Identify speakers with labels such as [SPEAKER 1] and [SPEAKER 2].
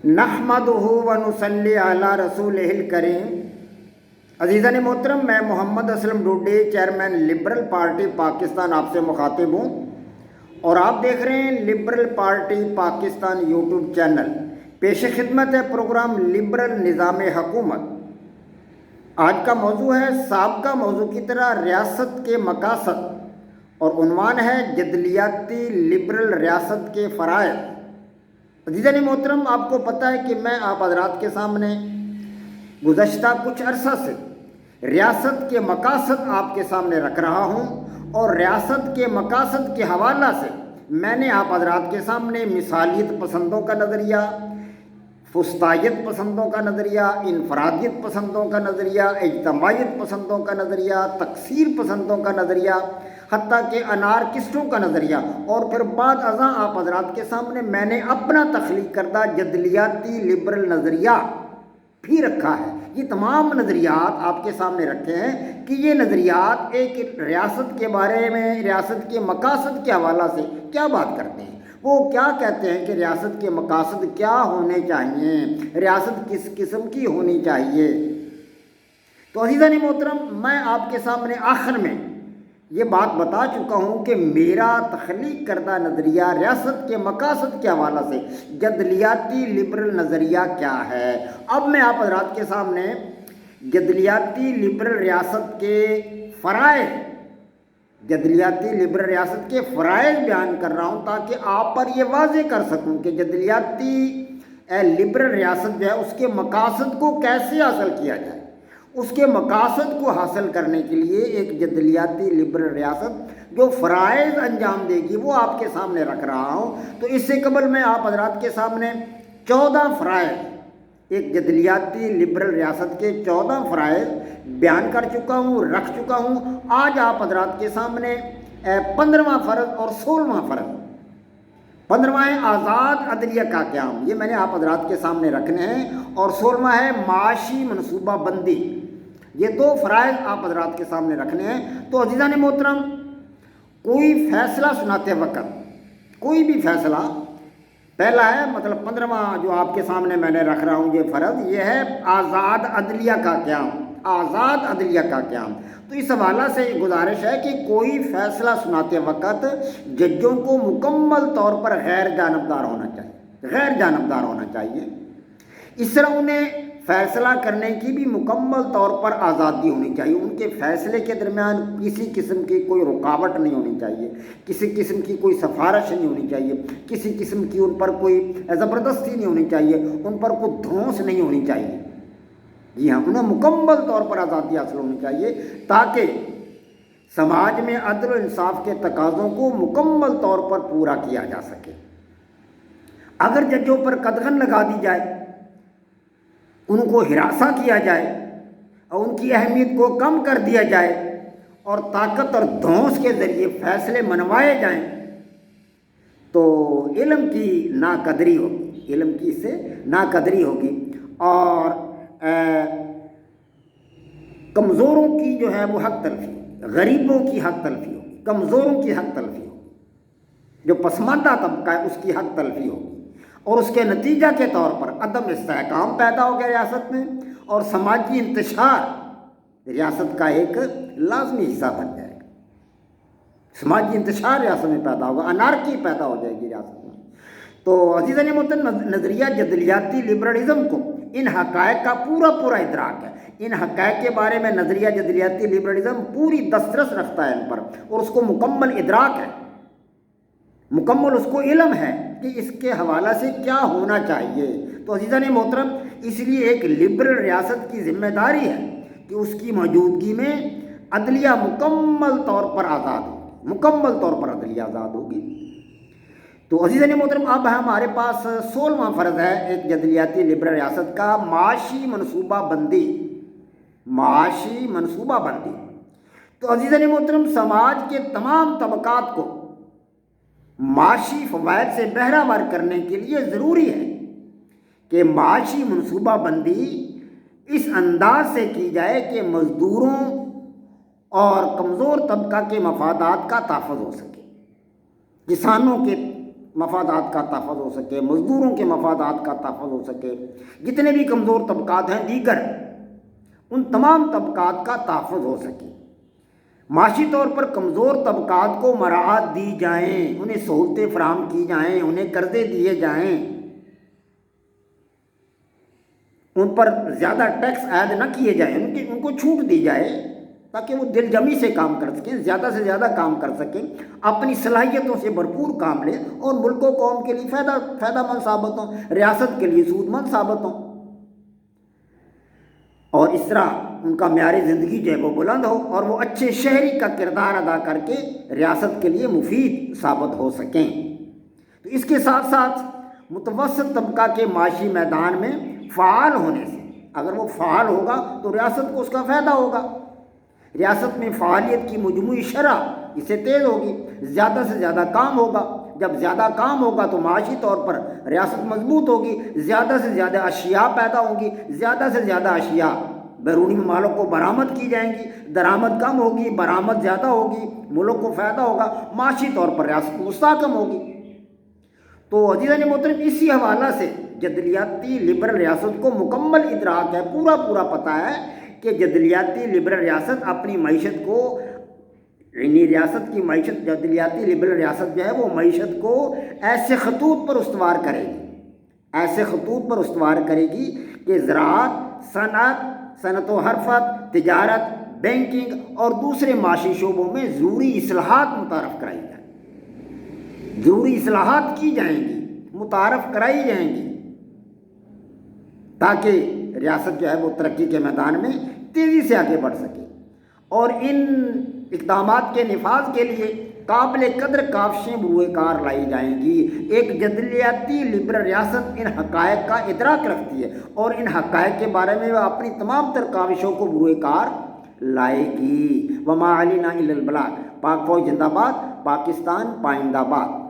[SPEAKER 1] نحمدہ ونصلی علی رسولہ الکریم۔ عزیزان محترم، میں محمد اسلم ڈوڈے، چیئرمین لبرل پارٹی پاکستان، آپ سے مخاطب ہوں اور آپ دیکھ رہے ہیں liberal party Pakistan YouTube channel. پیش خدمت ہے پروگرام لبرل نظام حکومت۔ آج کا موضوع ہے سابقہ موضوع کی طرح ریاست کے مقاصد اور عنوان ہے جدلیاتی لبرل ریاست کے فرائض۔ عزیزان محترم، آپ کو پتہ ہے کہ میں آپ حضرات کے سامنے گزشتہ کچھ عرصہ سے ریاست کے مقاصد آپ کے سامنے رکھ رہا ہوں اور ریاست کے مقاصد کے حوالہ سے میں نے آپ حضرات کے سامنے مثالیت پسندوں کا نظریہ، فسطائیت پسندوں کا نظریہ، انفرادیت پسندوں کا نظریہ، اجتماعیت پسندوں کا نظریہ، تکثیر پسندوں کا نظریہ، حتیٰ کہ انارکسٹوں کا نظریہ اور پھر بعد ازاں آپ حضرات کے سامنے میں نے اپنا تخلیق کردہ جدلیاتی لبرل نظریہ بھی رکھا ہے۔ یہ تمام نظریات آپ کے سامنے رکھے ہیں کہ یہ نظریات ایک ریاست کے بارے میں، ریاست کے مقاصد کے حوالہ سے کیا بات کرتے ہیں۔ وہ کیا کہتے ہیں کہ ریاست کے مقاصد کیا ہونے چاہیے، ریاست کس قسم کی ہونی چاہیے۔ تو عزیزان محترم، میں آپ کے سامنے آخر میں یہ بات بتا چکا ہوں کہ میرا تخلیق کردہ نظریہ ریاست کے مقاصد کے حوالہ سے جدلیاتی لبرل نظریہ کیا ہے۔ اب میں آپ حضرات کے سامنے جدلیاتی لبرل ریاست کے فرائض، جدلیاتی لبرل ریاست کے فرائض بیان کر رہا ہوں تاکہ آپ پر یہ واضح کر سکوں کہ جدلیاتی لبرل ریاست جو ہے اس کے مقاصد کو کیسے حاصل کیا جائے۔ اس کے مقاصد کو حاصل کرنے کے لیے ایک جدلیاتی لبرل ریاست جو فرائض انجام دے گی وہ آپ کے سامنے رکھ رہا ہوں۔ تو اس سے قبل میں آپ حضرات کے سامنے 14 فرائض، ایک جدلیاتی لبرل ریاست کے 14 فرائض بیان کر چکا ہوں، رکھ چکا ہوں۔ آج آپ حضرات کے سامنے 15واں فرض اور 16واں فرض، 15واں ہے آزاد عدلیہ کا قیام، یہ میں نے آپ حضرات کے سامنے رکھنے ہیں، اور 16واں ہے معاشی منصوبہ بندی۔ یہ 2 فرائض آپ حضرات کے سامنے رکھنے ہیں۔ تو عزیزان محترم، کوئی فیصلہ سناتے وقت، کوئی بھی فیصلہ، پہلا ہے مطلب 15واں جو آپ کے سامنے میں نے رکھ رہا ہوں یہ فرض، یہ ہے آزاد عدلیہ کا قیام، آزاد عدلیہ کا قیام۔ تو اس حوالہ سے گزارش ہے کہ کوئی فیصلہ سناتے وقت ججوں کو مکمل طور پر غیر جانبدار ہونا چاہیے، غیر جانبدار ہونا چاہیے۔ اس طرح انہیں فیصلہ کرنے کی بھی مکمل طور پر آزادی ہونی چاہیے۔ ان کے فیصلے کے درمیان کسی قسم کی کوئی رکاوٹ نہیں ہونی چاہیے، کسی قسم کی کوئی سفارش نہیں ہونی چاہیے، کسی قسم کی ان پر کوئی زبردستی نہیں ہونی چاہیے، ان پر کوئی دھونس نہیں ہونی چاہیے۔ جی ہاں، انہیں مکمل طور پر آزادی حاصل ہونی چاہیے تاکہ سماج میں عدل و انصاف کے تقاضوں کو مکمل طور پر پورا کیا جا سکے۔ اگر ججوں پر قدغن لگا دی جائے، ان کو ہراساں کیا جائے اور ان کی اہمیت کو کم کر دیا جائے اور طاقت اور دھونس کے ذریعے فیصلے منوائے جائیں تو علم کی ناقدری ہوگی، علم کی اس سے ناقدری ہوگی اور کمزوروں کی جو ہے وہ حق تلفی، غریبوں کی حق تلفی ہوگی، کمزوروں کی حق تلفی ہوگی، جو پسماندہ طبقہ ہے اس کی حق تلفی ہوگی، اور اس کے نتیجہ کے طور پر عدم استحکام پیدا ہو گیا ریاست میں، اور سماجی انتشار ریاست کا ایک لازمی حصہ بن جائے گا۔ سماجی انتشار ریاست میں پیدا ہوگا، انارکی پیدا ہو جائے گی ریاست میں۔ تو عزیزان محترم، نظریہ جدلیاتی لبرلزم کو ان حقائق کا پورا ادراک ہے، ان حقائق کے بارے میں نظریہ جدلیاتی لبرلزم پوری دسترس رکھتا ہے ان پر، اور اس کو مکمل ادراک ہے، مکمل اس کو علم ہے کہ اس کے حوالہ سے کیا ہونا چاہیے۔ تو عزیزان محترم، اس لیے ایک لبرل ریاست کی ذمہ داری ہے کہ اس کی موجودگی میں عدلیہ مکمل طور پر آزاد ہوگی، مکمل طور پر عدلیہ آزاد ہوگی۔ تو عزیزان محترم، اب ہمارے پاس 16واں فرض ہے ایک جدلیاتی لبرل ریاست کا، معاشی منصوبہ بندی، معاشی منصوبہ بندی۔ تو عزیزان محترم، سماج کے تمام طبقات کو معاشی فوائد سے بہرہ ور کرنے کے لیے ضروری ہے کہ معاشی منصوبہ بندی اس انداز سے کی جائے کہ مزدوروں اور کمزور طبقہ کے مفادات کا تحفظ ہو سکے، کسانوں کے مفادات کا تحفظ ہو سکے، مزدوروں کے مفادات کا تحفظ ہو سکے، جتنے بھی کمزور طبقات ہیں دیگر، ان تمام طبقات کا تحفظ ہو سکے، معاشی طور پر کمزور طبقات کو مراعات دی جائیں، انہیں سہولتیں فراہم کی جائیں، انہیں قرضے دیے جائیں، ان پر زیادہ ٹیکس عائد نہ کیے جائیں، ان کو چھوٹ دی جائے تاکہ وہ دل جمی سے کام کر سکیں، زیادہ سے زیادہ کام کر سکیں، اپنی صلاحیتوں سے بھرپور کام لیں اور ملک و قوم کے لیے فائدہ مند ثابت ہوں، ریاست کے لیے سود مند ثابت ہوں، اور اس طرح ان کا معیار زندگی جو ہے وہ بلند ہو اور وہ اچھے شہری کا کردار ادا کر کے ریاست کے لیے مفید ثابت ہو سکیں۔ تو اس کے ساتھ ساتھ متوسط طبقہ کے معاشی میدان میں فعال ہونے سے، اگر وہ فعال ہوگا تو ریاست کو اس کا فائدہ ہوگا، ریاست میں فعالیت کی مجموعی شرح اس سے تیز ہوگی، زیادہ سے زیادہ کام ہوگا، جب زیادہ کام ہوگا تو معاشی طور پر ریاست مضبوط ہوگی، زیادہ سے زیادہ اشیاء پیدا ہوں گی، زیادہ سے زیادہ اشیاء بیرونی ممالک کو برآمد کی جائیں گی، درآمد کم ہوگی، برآمد زیادہ ہوگی، ملک کو فائدہ ہوگا، معاشی طور پر ریاست مستحکم ہوگی۔ تو عزیزان محترم، اسی حوالہ سے جدلیاتی لبرل ریاست کو مکمل ادراک ہے، پورا پتہ ہے کہ جدلیاتی لبرل ریاست اپنی معیشت کو، یعنی ریاست کی معیشت، جدلیاتی لبرل ریاست جو ہے وہ معیشت کو ایسے خطوط پر استوار کرے گی، ایسے خطوط پر استوار کرے گی کہ زراعت، صنعت و حرفت، تجارت، بینکنگ اور دوسرے معاشی شعبوں میں ضروری اصلاحات متعارف کرائی جائیں، ضروری اصلاحات کی جائیں گی، متعارف کرائی جائیں گی، تاکہ ریاست جو ہے وہ ترقی کے میدان میں تیزی سے آگے بڑھ سکے۔ اور ان اقدامات کے نفاذ کے لیے قابل قدر کاوشیں بروئے کار لائی جائیں گی۔ ایک جدلیاتی لبرل ریاست ان حقائق کا ادراک رکھتی ہے اور ان حقائق کے بارے میں وہ اپنی تمام تر کاوشوں کو بروئے کار لائے گی۔ وما علینا الا البلاغ۔ پاک فوج زندہ باد، پاکستان پائندہ باد۔